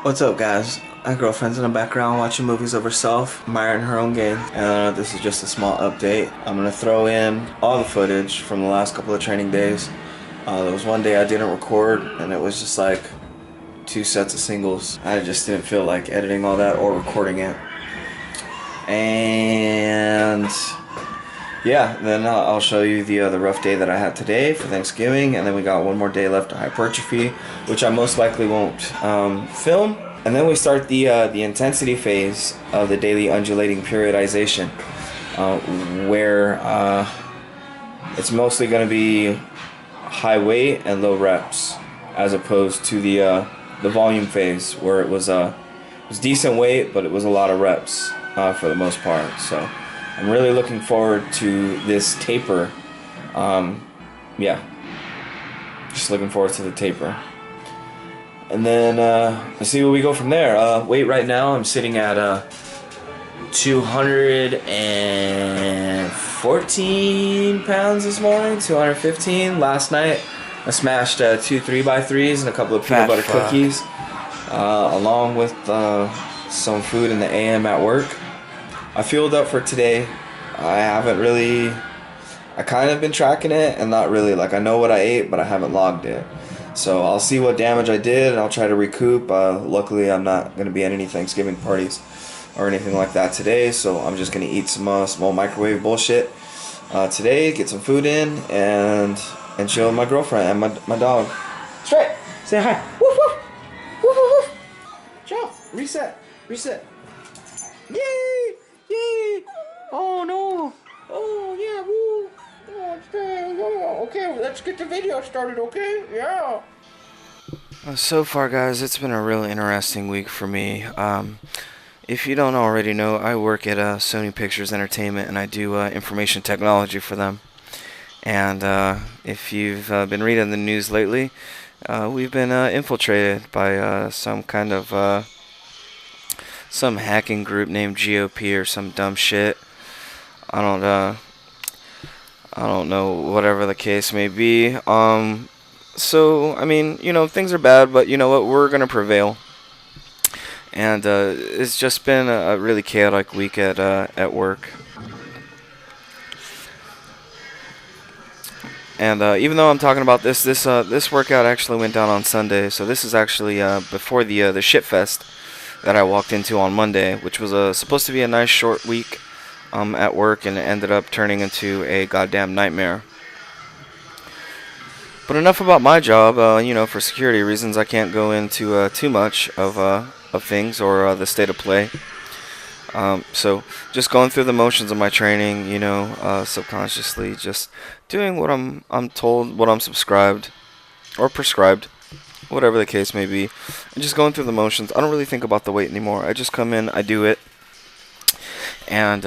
What's up, guys? My girlfriend's in the background watching movies of herself, admiring her own game, and this is just a small update. I'm gonna throw in all the footage from the last couple of training days. There was one day I didn't record, and it was just like 2 sets of singles. I just didn't feel like editing all that or recording it. And yeah, then I'll show you the rough day that I had today for Thanksgiving, and then we got one more day left of hypertrophy, which I most likely won't film. And then we start the intensity phase of the daily undulating periodization, where it's mostly going to be high weight and low reps, as opposed to the volume phase where it was decent weight, but it was a lot of reps for the most part. So I'm really looking forward to this taper. Yeah, just looking forward to the taper. And then let's see where we go from there. Weight right now, I'm sitting at 214 pounds this morning, 215. Last night, I smashed 2 3x3s and a couple of peanut butter cookies, along with some food in the AM at work. I fueled up for today. I kind of been tracking it and not really. Like, I know what I ate, but I haven't logged it. So I'll see what damage I did and I'll try to recoup. Luckily, I'm not going to be at any Thanksgiving parties or anything like that today, so I'm just going to eat some small microwave bullshit today, get some food in, and chill with my girlfriend and my dog. Straight! Say hi. Woof woof! Woof woof woof! Jump! Reset! Reset! Yay! Yay! Oh no! Oh yeah! Woo! Oh, okay, let's get the video started, okay? Yeah. So far, guys, it's been a real interesting week for me. If you don't already know, I work at Sony Pictures Entertainment, and I do information technology for them. And if you've been reading the news lately, we've been infiltrated by some kind of some hacking group named GOP or some dumb shit. I don't know, whatever the case may be. So, I mean, things are bad, but you know what? We're going to prevail. And it's just been a really chaotic week at work. And even though I'm talking about this workout actually went down on Sunday. So this is actually before the shit fest that I walked into on Monday, which was supposed to be a nice short week at work, and it ended up turning into a goddamn nightmare. But enough about my job. For security reasons, I can't go into too much of things or the state of play. So just going through the motions of my training, subconsciously just doing what I'm told, what I'm subscribed or prescribed, whatever the case may be, and just going through the motions. I don't really think about the weight anymore. I just come in, I do it. And,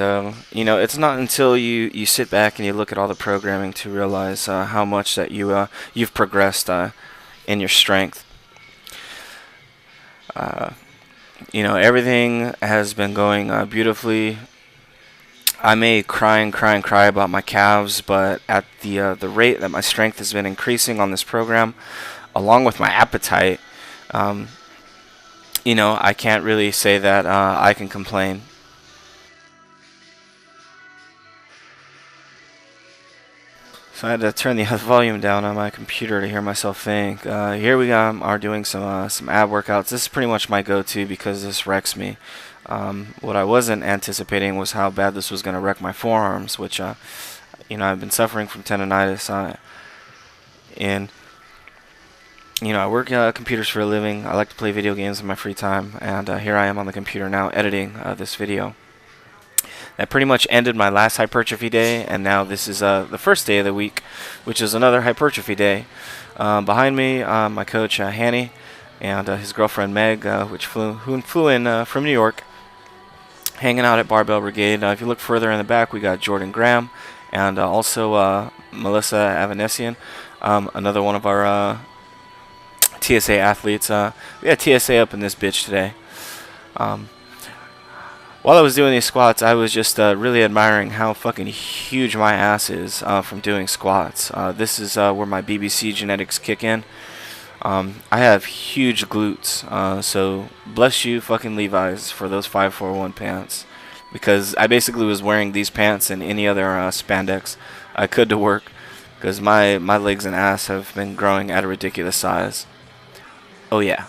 it's not until you sit back and you look at all the programming to realize how much that you've progressed in your strength. Everything has been going beautifully. I may cry about my calves, but at the rate that my strength has been increasing on this program, along with my appetite, I can't really say that I can complain. So I had to turn the volume down on my computer to hear myself think. Here we are doing some ab workouts. This is pretty much my go-to because this wrecks me. What I wasn't anticipating was how bad this was going to wreck my forearms, which I've been suffering from tendonitis. And I work computers for a living. I like to play video games in my free time, and here I am on the computer now editing this video. That pretty much ended my last hypertrophy day, and now this is the first day of the week, which is another hypertrophy day. Behind me, my coach Hanny and his girlfriend Meg, who flew in from New York, hanging out at Barbell Brigade. If you look further in the back, we got Jordan Graham and also Melissa Avanesian, another one of our TSA athletes. We had TSA up in this bitch today. While I was doing these squats, I was just really admiring how fucking huge my ass is from doing squats. This is where my BBC genetics kick in. I have huge glutes, so bless you fucking Levi's for those 541 pants, because I basically was wearing these pants and any other spandex I could to work, because my legs and ass have been growing at a ridiculous size. Oh yeah.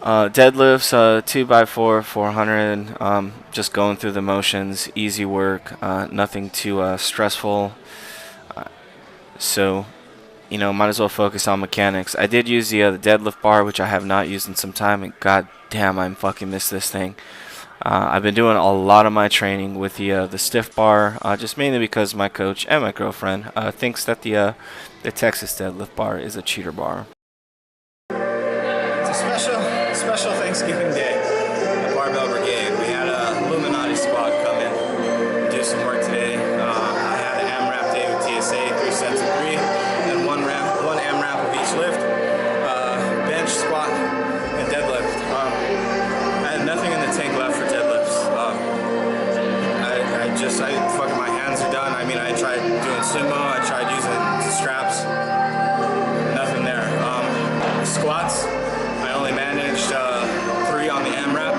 Deadlifts, 2x4, 400, just going through the motions, easy work, nothing too stressful, so you know, might as well focus on mechanics. I did use the deadlift bar, which I have not used in some time, and god damn, I'm fucking miss this thing. I've been doing a lot of my training with the stiff bar, just mainly because my coach and my girlfriend thinks that the Texas deadlift bar is a cheater bar. It's a special Thanksgiving day at Barbell Brigade. We had a Illuminati squad come in and do some work today. I had an AMRAP day with TSA, 3 sets of 3, and one AMRAP of each lift, bench, squat, and deadlift. I had nothing in the tank left for deadlifts. Fucking my hands are done. I mean, I tried doing sumo, I tried using straps, nothing there. Squats, I only managed 3 on the AMRAP.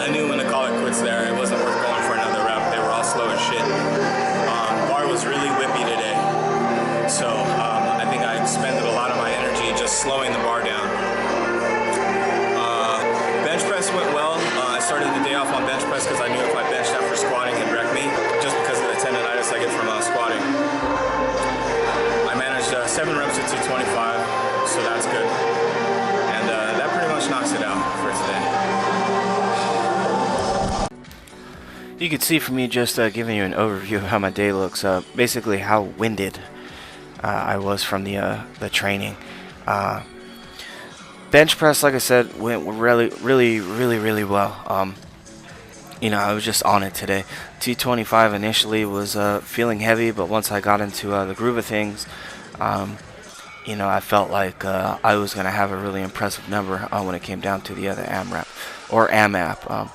I knew when to call it quits there. It wasn't worth going for another rep. They were all slow as shit. Bar was really whippy today, so I think I expended a lot of my energy just slowing the bar down. Bench press went well. I started the day off on bench press because I knew if I benched after squatting it'd wreck me, just because of the tendonitis I get from squatting. I managed 7 reps at 225, so that's good. And that pretty much knocks it out for today. You can see from me just giving you an overview of how my day looks, basically how winded I was from the training. Bench press, like I said, went really well. You know, I was just on it today. 225 initially was feeling heavy, but once I got into the groove of things, you know, I felt like I was going to have a really impressive number when it came down to the other AMRAP, or AMAP.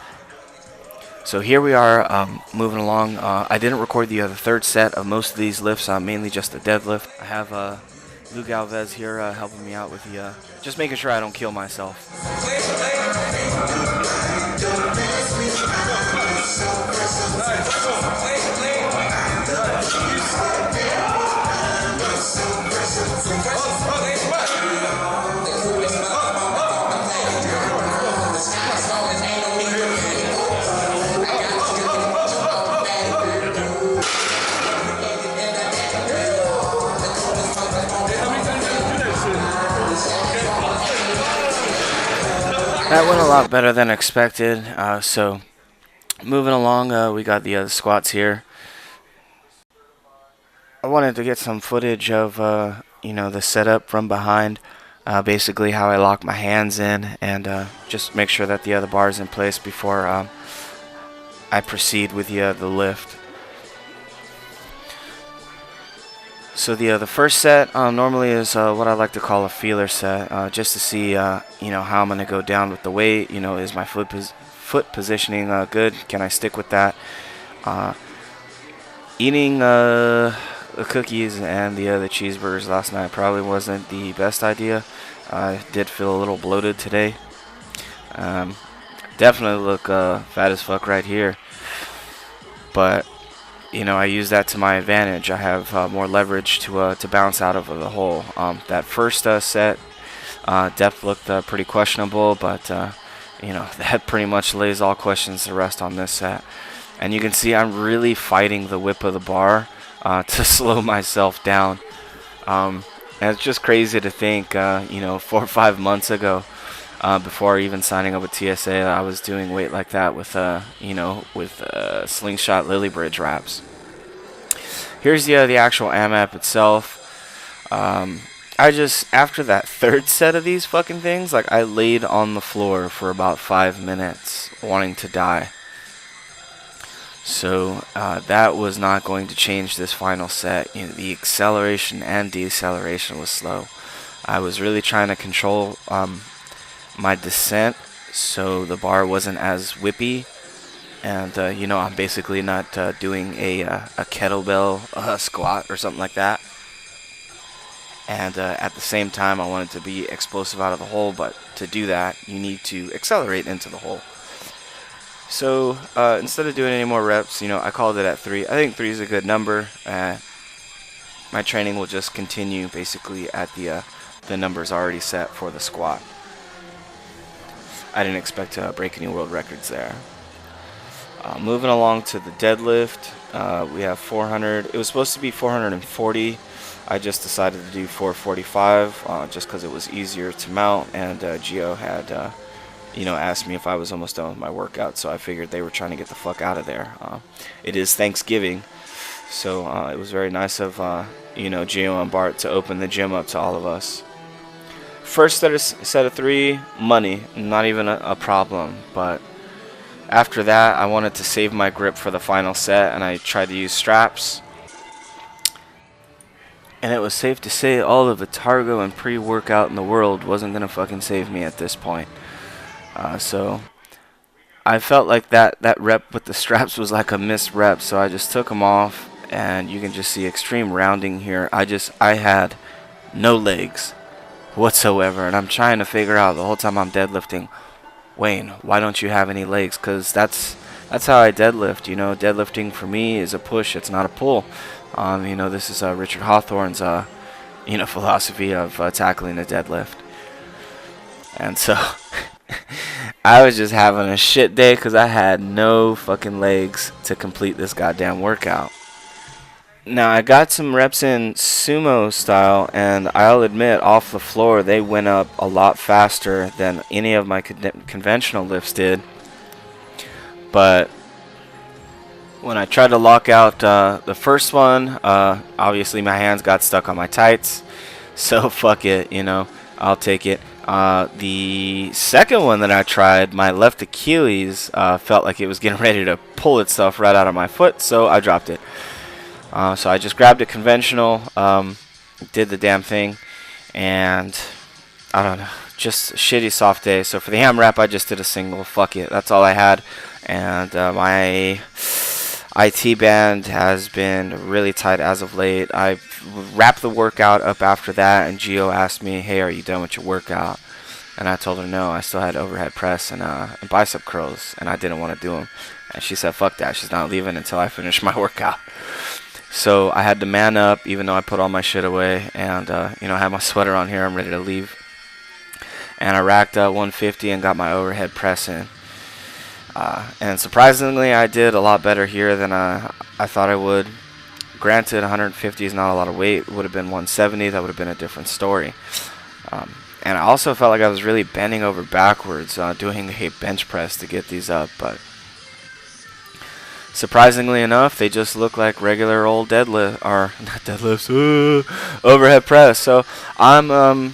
So here we are, moving along. I didn't record the third set of most of these lifts, mainly just the deadlift. I have Lou Galvez here helping me out with the, just making sure I don't kill myself. That went a lot better than expected, so moving along, we got the squats here. I wanted to get some footage of, you know, the setup from behind, basically how I lock my hands in, and just make sure that the other bar is in place before I proceed with the lift. So the first set normally is what I like to call a feeler set, just to see you know, how I'm gonna go down with the weight. You know, is my foot positioning good? Can I stick with that? Eating the cookies and the cheeseburgers last night probably wasn't the best idea. I did feel a little bloated today. Definitely look fat as fuck right here, but you know, I use that to my advantage. I have more leverage to bounce out of the hole. That first set, depth looked pretty questionable, but you know, that pretty much lays all questions to rest on this set. And you can see I'm really fighting the whip of the bar to slow myself down. And it's just crazy to think, you know, 4 or 5 months ago, before even signing up with TSA, I was doing weight like that with, you know, with slingshot Lily Bridge wraps. Here's the actual AMAP itself. I just, after that third set of these fucking things, like, I laid on the floor for about 5 minutes wanting to die. So that was not going to change this final set. You know, the acceleration and deceleration was slow. I was really trying to control my descent so the bar wasn't as whippy, and you know, I'm basically not doing a kettlebell squat or something like that. and at the same time I wanted to be explosive out of the hole, but to do that you need to accelerate into the hole. So instead of doing any more reps, I called it at 3. I think 3 is a good number. My training will just continue basically at the numbers already set for the squat. I didn't expect to break any world records there. Moving along to the deadlift, we have 400. It was supposed to be 440. I just decided to do 445 just because it was easier to mount, and Gio had asked me if I was almost done with my workout, so I figured they were trying to get the fuck out of there. It is Thanksgiving, so it was very nice of Gio and Bart to open the gym up to all of us. First set of 3, money, not even a problem, but after that I wanted to save my grip for the final set, and I tried to use straps. And it was safe to say all of the Targo and pre-workout in the world wasn't going to fucking save me at this point. So I felt like that rep with the straps was like a missed rep, so I just took them off, and you can just see extreme rounding here. I had no legs whatsoever, and I'm trying to figure out the whole time I'm deadlifting, Wayne, why don't you have any legs? Because that's how I deadlift. Deadlifting for me is a push, it's not a pull. This is Richard Hawthorne's philosophy of tackling a deadlift. And so I was just having a shit day because I had no fucking legs to complete this goddamn workout. Now I got some reps in sumo style, and I'll admit off the floor they went up a lot faster than any of my conventional lifts did. But when I tried to lock out the first one, obviously my hands got stuck on my tights, so fuck it, I'll take it. The second one that I tried, my left Achilles felt like it was getting ready to pull itself right out of my foot, so I dropped it. So I just grabbed a conventional, did the damn thing, and I don't know, just a shitty soft day. So for the AMRAP, I just did a single, fuck it, that's all I had. And my IT band has been really tight as of late. I wrapped the workout up after that, and Gio asked me, hey, are you done with your workout? And I told her no, I still had overhead press and bicep curls, and I didn't want to do them. And she said, fuck that, she's not leaving until I finish my workout. So I had to man up, even though I put all my shit away, and I had my sweater on here, I'm ready to leave. And I racked 150 and got my overhead press in. And surprisingly, I did a lot better here than I thought I would. Granted, 150 is not a lot of weight. It would have been 170. That would have been a different story. And I also felt like I was really bending over backwards doing a bench press to get these up. But surprisingly enough, they just look like regular old deadlift, or not deadlifts, overhead press. So I'm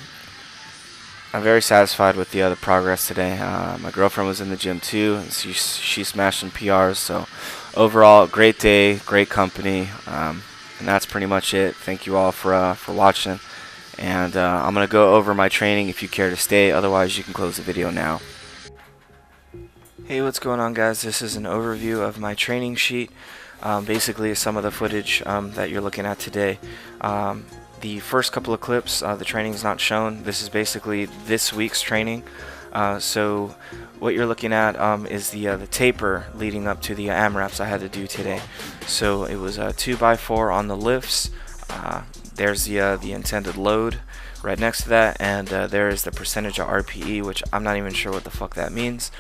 very satisfied with the progress today. My girlfriend was in the gym too, and she smashed some PRs. So overall, great day, great company, and that's pretty much it. Thank you all for watching, and I'm gonna go over my training if you care to stay. Otherwise, you can close the video now. Hey, what's going on, guys? This is an overview of my training sheet. Basically, some of the footage that you're looking at today. The first couple of clips, the training is not shown. This is basically this week's training. So what you're looking at is the taper leading up to the AMRAPs I had to do today. So it was 2x4 on the lifts. There's the intended load right next to that, and there is the percentage of RPE, which I'm not even sure what the fuck that means.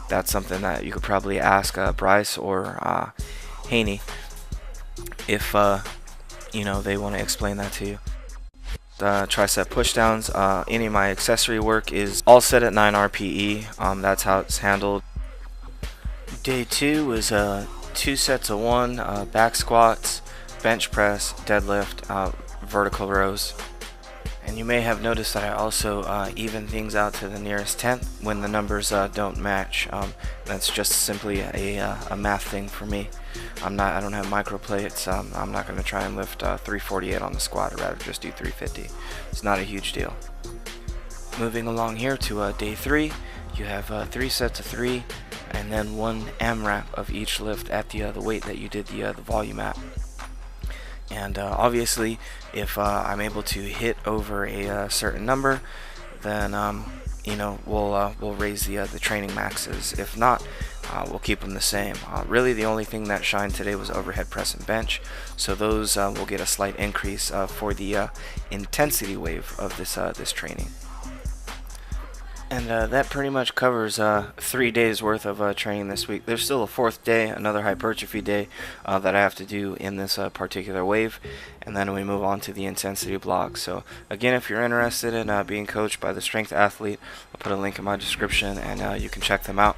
That's something that you could probably ask Bryce or Haney if they want to explain that to you. The tricep pushdowns, any of my accessory work is all set at 9 RPE. That's how it's handled. Day 2 was 2 sets of 1 back squats, bench press, deadlift, vertical rows. And you may have noticed that I also even things out to the nearest tenth when the numbers don't match. That's just simply a math thing for me. I don't have microplates. I'm not going to try and lift 348 on the squat. I'd rather just do 350. It's not a huge deal. Moving along here to day 3, you have 3 sets of 3, and then 1 AMRAP of each lift at the weight that you did the volume at. And obviously, if I'm able to hit over a certain number, then you know, we'll raise the training maxes. If not, we'll keep them the same. Really, the only thing that shined today was overhead press and bench, so those will get a slight increase for the intensity wave of this training. And that pretty much covers 3 days worth of training this week. There's still a 4th day, another hypertrophy day that I have to do in this particular wave, and then we move on to the intensity block. So again, if you're interested in being coached by the Strength Athlete, I'll put a link in my description, and you can check them out.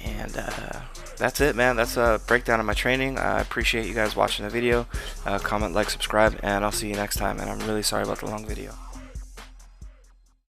And that's it, man. That's a breakdown of my training. I appreciate you guys watching the video. Comment, like, subscribe, and I'll see you next time. And I'm really sorry about the long video.